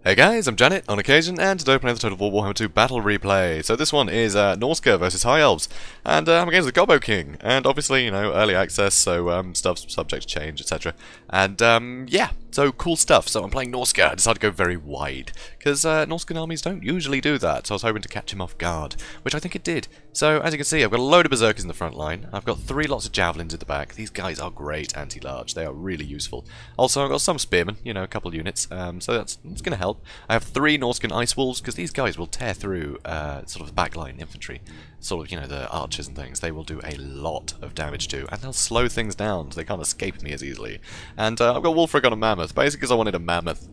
Hey guys, I'm Janet on occasion, and today we're playing the Total War Warhammer II Battle Replay. So this one is Norska versus High Elves, and I'm against the Gobbo King. And obviously, you know, early access, so subjects change, etc. And yeah, so cool stuff. So I'm playing Norska. I decided to go very wide because Norskan armies don't usually do that. So I was hoping to catch him off guard, which I think it did. So as you can see, I've got a load of berserkers in the front line. I've got 3 lots of javelins at the back. These guys are great anti-large. They are really useful. Also, I've got some spearmen, you know, a couple units. So that's going to help. I have 3 Norskan Ice Wolves, because these guys will tear through sort of the backline infantry. Sort of, you know, the archers and things. They will do a lot of damage to, and they'll slow things down, so they can't escape me as easily. And I've got Wolfric on a Mammoth, basically because I wanted a Mammoth.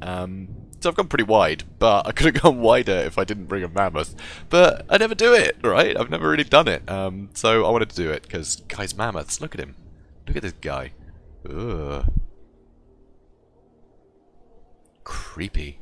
So I've gone pretty wide, but I could have gone wider if I didn't bring a Mammoth. But I never do it, right? I've never really done it. So I wanted to do it, because, guys, Mammoths, look at him. Look at this guy. Ugh. Creepy.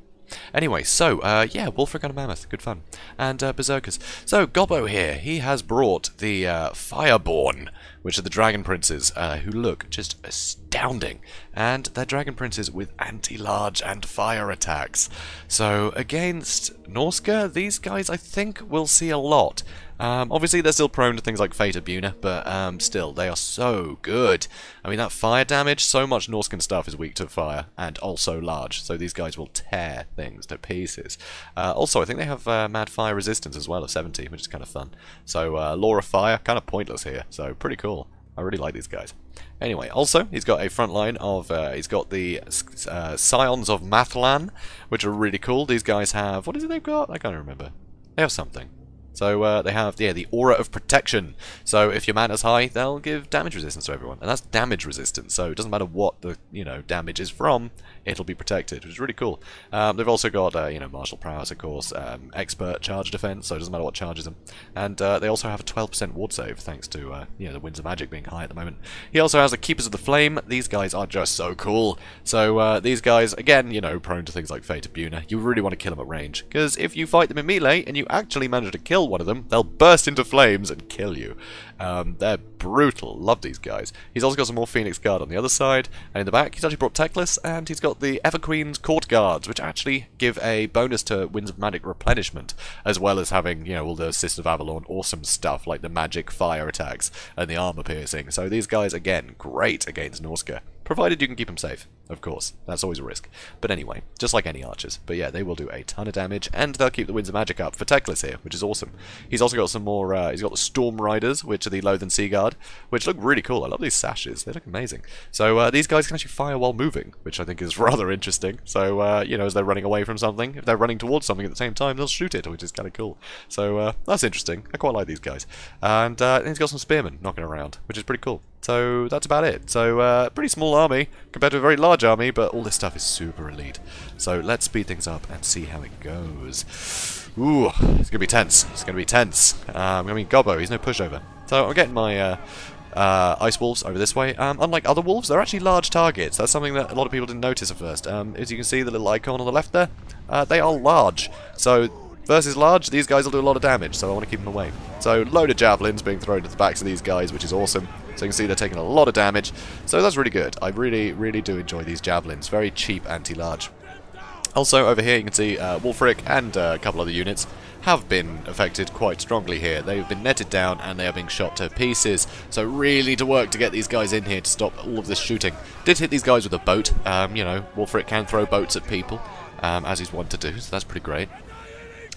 Anyway, so, yeah, Wolfric on a Mammoth, good fun. And Berserkers. So, Gobbo here, he has brought the Fireborn, which are the Dragon Princes, who look just astounding. And they're Dragon Princes with anti-large and fire attacks. So, against Norska, these guys, I think, will see a lot. Obviously, they're still prone to things like Fate of Buna, but still, they are so good. I mean, that fire damage, so much Norskan stuff is weak to fire, and also large, so these guys will tear things to pieces. Also, I think they have mad fire resistance as well of 70, which is kind of fun. So, Law of Fire, kind of pointless here, so pretty cool. I really like these guys. Anyway, also, he's got a front line of, he's got the Scions of Mathlan, which are really cool. These guys have, what is it they've got? I can't remember. They have something. So they have, yeah, the Aura of Protection. So if your mana's high, they'll give damage resistance to everyone. And that's damage resistance, so it doesn't matter what the, you know, damage is from, it'll be protected, which is really cool. They've also got, you know, martial prowess, of course, expert charge defense, so it doesn't matter what charges them. And they also have a 12% ward save, thanks to, you know, the Winds of Magic being high at the moment. He also has the Keepers of the Flame. These guys are just so cool. So these guys, again, you know, prone to things like Fate of Buna. You really want to kill them at range, because if you fight them in melee and you actually manage to kill one of them, they'll burst into flames and kill you. They're brutal. Love these guys. He's also got some more Phoenix Guard on the other side, and in the back he's actually brought Teclis, and he's got the Everqueen's Court Guards, which actually give a bonus to Winds of Magic replenishment, as well as having, you know, all the Sisters of Avalon awesome stuff like the magic fire attacks and the armor piercing. So these guys, again, great against Norska. Provided you can keep them safe, of course. That's always a risk. But anyway, just like any archers. But yeah, they will do a ton of damage, and they'll keep the Winds of Magic up for Teclis here, which is awesome. He's also got some more, he's got the Storm Riders, which are the Loathen Sea Guard, which look really cool. I love these sashes. They look amazing. So these guys can actually fire while moving, which I think is rather interesting. So, you know, as they're running away from something, if they're running towards something at the same time, they'll shoot it, which is kind of cool. So that's interesting. I quite like these guys. And he's got some spearmen knocking around, which is pretty cool. So that's about it. So pretty small army compared to a very large army, but all this stuff is super elite. So let's speed things up and see how it goes. Ooh, it's gonna be tense. It's gonna be tense. I mean, Gobbo, he's no pushover. So I'm getting my Ice Wolves over this way. Unlike other wolves, they're actually large targets. That's something that a lot of people didn't notice at first. As you can see, the little icon on the left there, they are large. So versus large, these guys will do a lot of damage, so I want to keep them away. So load of javelins being thrown to the backs of these guys, which is awesome. So you can see they're taking a lot of damage. So that's really good. I really, really do enjoy these javelins. Very cheap anti-large. Also, over here you can see Wolfric and a couple other units have been affected quite strongly here. They've been netted down and they are being shot to pieces. So really need to work to get these guys in here to stop all of this shooting. Did hit these guys with a boat. You know, Wolfric can throw boats at people, as he's wont to do, so that's pretty great.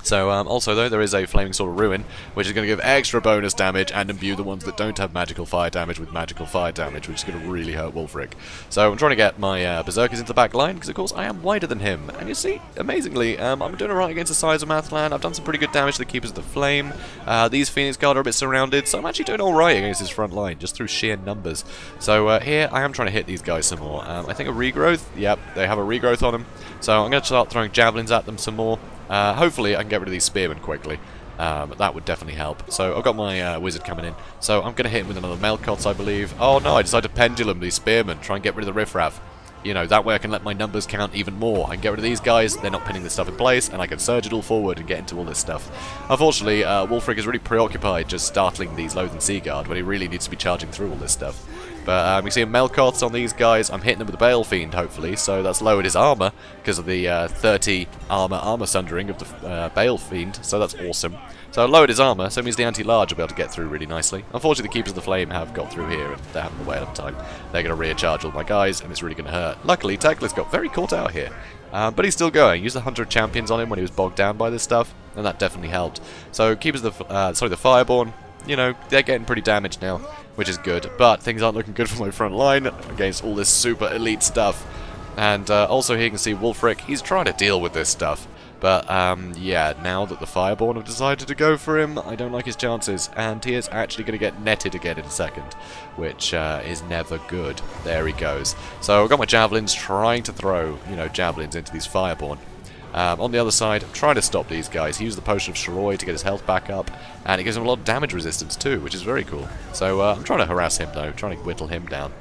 So, also though, there is a Flaming Sword of Ruin, which is going to give extra bonus damage and imbue the ones that don't have magical fire damage with magical fire damage, which is going to really hurt Wolfric. So I'm trying to get my Berserkers into the back line, because of course I am wider than him. And you see, amazingly, I'm doing alright against the size of Mathlan. I've done some pretty good damage to the Keepers of the Flame. These Phoenix Guard are a bit surrounded, so I'm actually doing alright against his front line, just through sheer numbers. So here, I am trying to hit these guys some more. I think a regrowth, yep, they have a regrowth on them. So I'm going to start throwing javelins at them some more. Hopefully I can get rid of these spearmen quickly. That would definitely help. So I've got my wizard coming in. So I'm going to hit him with another Melkots, I believe. Oh no, I decided to pendulum these spearmen, try and get rid of the riffraff. You know, that way I can let my numbers count even more. I can get rid of these guys, they're not pinning this stuff in place, and I can surge it all forward and get into all this stuff. Unfortunately, Wolfric is really preoccupied just startling these Loathen Sea Guard when he really needs to be charging through all this stuff. But we see Melkoths on these guys. I'm hitting them with the Bale Fiend, hopefully, so that's lowered his armor because of the 30 armor sundering of the Bale Fiend, so that's awesome. So I lowered his armor, so it means the anti-large will be able to get through really nicely. Unfortunately, the Keepers of the Flame have got through here, and they're having a whale of a time. They're going to rear-charge all my guys, and it's really going to hurt. Luckily, Teclis got very caught out here. But he's still going. He used the Hunter of Champions on him when he was bogged down by this stuff, and that definitely helped. So Keepers of the Fireborn, you know, they're getting pretty damaged now, which is good. But things aren't looking good for my front line against all this super elite stuff. And also here you can see Wulfric, he's trying to deal with this stuff. But, yeah, now that the Fireborn have decided to go for him, I don't like his chances. And he is actually going to get netted again in a second, which is never good. There he goes. So I've got my Javelins trying to throw, you know, Javelins into these Fireborn. On the other side, I'm trying to stop these guys. He used the Potion of Shiroi to get his health back up, and it gives him a lot of damage resistance too, which is very cool. So I'm trying to harass him though, trying to whittle him down.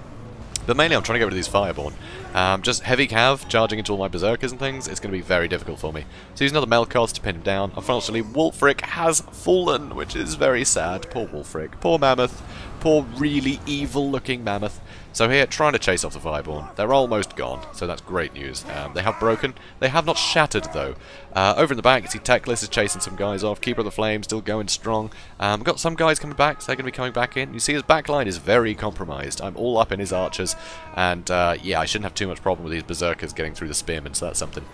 But mainly I'm trying to get rid of these Fireborn. Just heavy cav, charging into all my Berserkers and things, it's going to be very difficult for me. So use another Melkoth to pin him down. Unfortunately, Wulfric has fallen, which is very sad. Poor Wulfric. Poor Mammoth. Poor really evil-looking Mammoth. So here, trying to chase off the Fireborn. They're almost gone, so that's great news. They have broken. They have not shattered, though. Over in the back, you see Teclis is chasing some guys off. Keeper of the Flame still going strong. We've got some guys coming back, so they're going to be coming back in. You see his backline is very compromised. I'm all up in his archers, and yeah, I shouldn't have too much problem with these Berserkers getting through the Spearmen, so that's something.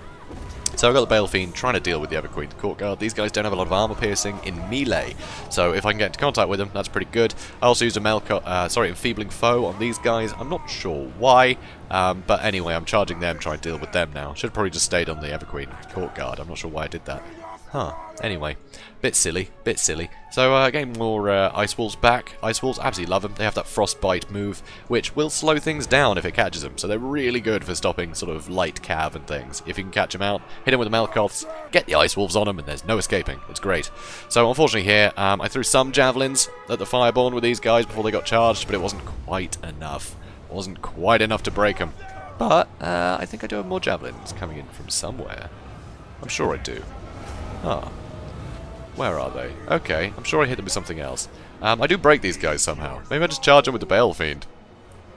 So I've got the Bale Fiend trying to deal with the Everqueen Courtyard. These guys don't have a lot of armor piercing in melee, so if I can get into contact with them, that's pretty good. I also used a Enfeebling Foe on these guys. I'm not sure why, but anyway, I'm charging them, trying to deal with them now. Should have probably just stayed on the Everqueen Courtyard. I'm not sure why I did that. Huh. Anyway, bit silly, bit silly. So getting more Ice Wolves back. Ice Wolves, absolutely love them. They have that Frostbite move, which will slow things down if it catches them. So they're really good for stopping sort of light cav and things. If you can catch them out, hit them with the Melkoths, get the Ice Wolves on them, and there's no escaping. It's great. So unfortunately here, I threw some Javelins at the Fireborn with these guys before they got charged, but it wasn't quite enough. It wasn't quite enough to break them. But I think I do have more Javelins coming in from somewhere. I'm sure I do. Ah. Where are they? Okay, I'm sure I hit them with something else. I do break these guys somehow. Maybe I just charge them with the Bale Fiend.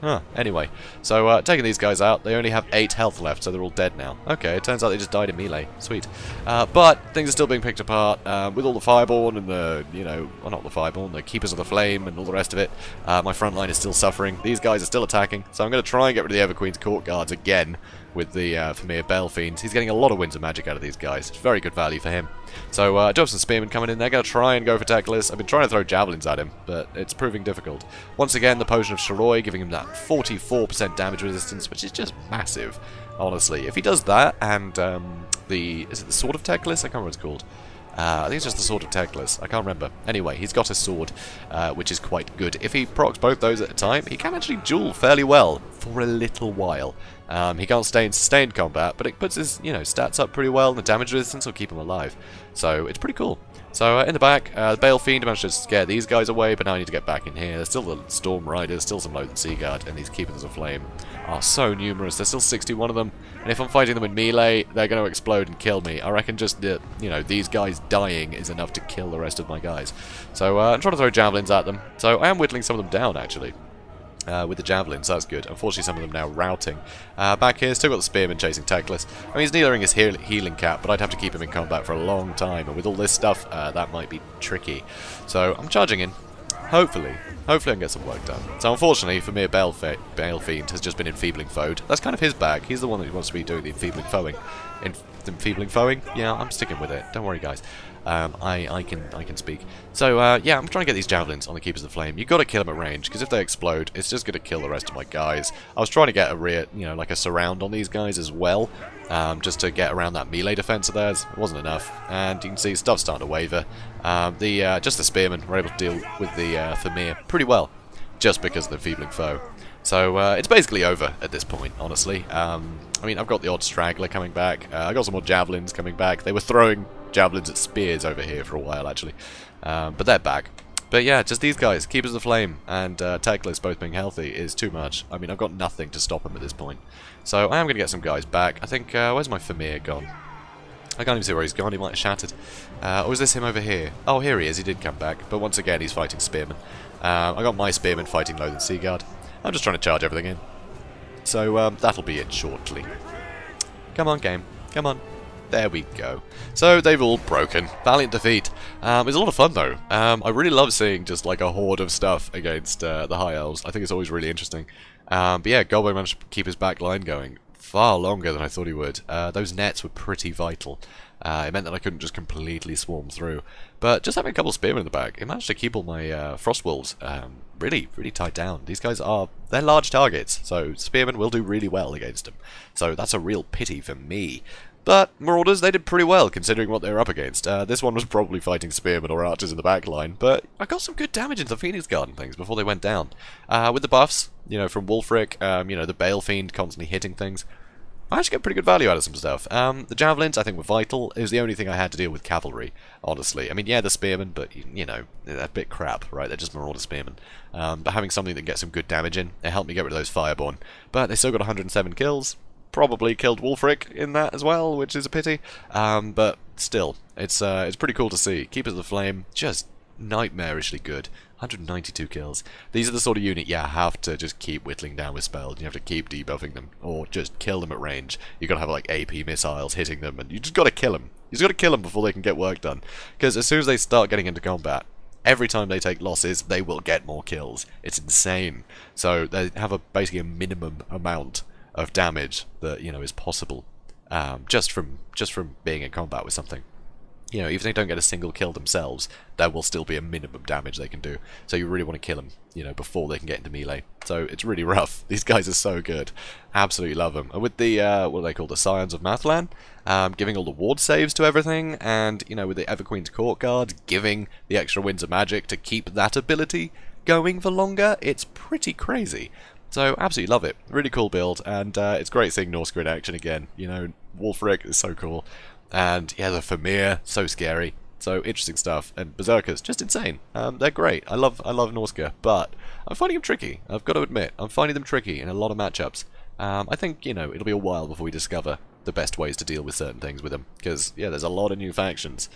Huh, anyway. So, taking these guys out, they only have 8 health left, so they're all dead now. Okay, it turns out they just died in melee. Sweet. But things are still being picked apart, with all the Fireborn and the, you know, well, not the Fireborn, the Keepers of the Flame and all the rest of it. My front line is still suffering. These guys are still attacking, so I'm going to try and get rid of the Everqueen's Court Guards again with the Famir Bale Fiends. He's getting a lot of Winds of Magic out of these guys. It's very good value for him. So, I do have some Spearmen coming in. They're going to try and go for Teclis. I've been trying to throw Javelins at him, but it's proving difficult. Once again, the Potion of Shiroi giving him that 44% damage resistance, which is just massive, honestly. If he does that, and is it the Sword of Teclis? I can't remember what it's called. I think it's just the Sword of Teclis. I can't remember. Anyway, he's got a sword, which is quite good. If he procs both those at a time, he can actually duel fairly well for a little while. He can't stay in sustained combat, but it puts his, you know, stats up pretty well, and the damage resistance will keep him alive. So it's pretty cool. So in the back, the Bale Fiend managed to scare these guys away, but now I need to get back in here. There's still the Storm Riders, still some Loathed Seaguard, and these Keepers of Flame are so numerous. There's still 61 of them, and if I'm fighting them in melee, they're going to explode and kill me. I reckon just, you know, these guys dying is enough to kill the rest of my guys. So I'm trying to throw Javelins at them. So I am whittling some of them down, actually. With the Javelins, that's good. Unfortunately, some of them now routing. Back here, still got the Spearman chasing Teclis. I mean, he's nearing his healing cap, but I'd have to keep him in combat for a long time, and with all this stuff, that might be tricky. So, I'm charging in. Hopefully I can get some work done. So, unfortunately, for me, Bale Fiend has just been enfeebling foed. That's kind of his bag. He's the one that wants to be doing the enfeebling foeing. Enfeebling foeing? Yeah, I'm sticking with it. Don't worry, guys. I can speak. So, yeah, I'm trying to get these Javelins on the Keepers of the Flame. You've got to kill them at range, because if they explode, it's just going to kill the rest of my guys. I was trying to get a rear, you know, like a surround on these guys as well, just to get around that melee defense of theirs. It wasn't enough, and you can see stuff's starting to waver. Just the Spearmen were able to deal with the Famir pretty well, just because of the Enfeebling Foe. So, it's basically over at this point, honestly. I mean, I've got the odd straggler coming back. I got some more Javelins coming back. They were throwing Javelins at spears over here for a while, actually. But they're back. But yeah, just these guys, Keepers of the Flame and Teclis both being healthy is too much. I mean, I've got nothing to stop them at this point. So I am going to get some guys back. I think, where's my Famir gone? I can't even see where he's gone. He might have shattered. Or is this him over here? Oh, here he is. He did come back. But once again, he's fighting Spearmen. I got my Spearmen fighting Loathed Seaguard. I'm just trying to charge everything in. So that'll be it shortly. Come on, game. Come on. There we go. So they've all broken. Valiant defeat. It's a lot of fun though. I really love seeing just like a horde of stuff against the High Elves. I think it's always really interesting. But yeah, Gobbo managed to keep his back line going far longer than I thought he would. Those nets were pretty vital. It meant that I couldn't just completely swarm through. But just having a couple of spearmen in the back, it managed to keep all my frost wolves really tied down. These guys they're large targets, so spearmen will do really well against them. So that's a real pity for me. But Marauders, they did pretty well considering what they were up against. This one was probably fighting spearmen or archers in the back line, but I got some good damage into the Phoenix Guard and things before they went down. With the buffs, you know, from Wulfric, you know, the Bale Fiend constantly hitting things, I actually get pretty good value out of some stuff. The Javelins, I think, were vital. It was the only thing I had to deal with cavalry, honestly. I mean, yeah, the Spearmen, but, you know, they're a bit crap, right? They're just Marauder Spearmen. But having something that gets some good damage in, it helped me get rid of those Fireborn. But they still got 107 kills. Probably killed Wulfric in that as well, which is a pity. But still, it's pretty cool to see. Keepers of the Flame, just nightmarishly good. 192 kills. These are the sort of unit you have to just keep whittling down with spells. You have to keep debuffing them, or just kill them at range. You've got to have like AP missiles hitting them, and you just got to kill them. You just got to kill them before they can get work done. Because as soon as they start getting into combat, every time they take losses, they will get more kills. It's insane. So they have basically a minimum amount of damage that, you know, is possible just from being in combat with something. You know, even if they don't get a single kill themselves, there will still be a minimum damage they can do. So you really want to kill them, you know, before they can get into melee. So it's really rough. These guys are so good. Absolutely love them. And with the, what are they called, the Scions of Mathlan, giving all the ward saves to everything, and, you know, with the Everqueen's Court Guard, giving the extra winds of magic to keep that ability going for longer, it's pretty crazy. So, absolutely love it. Really cool build, and it's great seeing Norsca in action again. You know, Wulfric is so cool. And, yeah, the Famir, so scary. So, interesting stuff. And Berserkers, just insane. They're great. I love Norsca, but I'm finding them tricky. I've got to admit, I'm finding them tricky in a lot of matchups. I think, you know, it'll be a while before we discover the best ways to deal with certain things with them. Because, yeah, there's a lot of new factions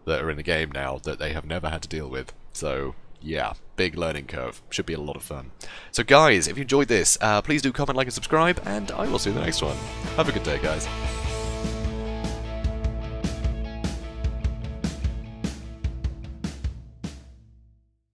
that are in the game now that they have never had to deal with. So, yeah, big learning curve. Should be a lot of fun. So guys, if you enjoyed this, please do comment, like, and subscribe, and I will see you in the next one. Have a good day, guys.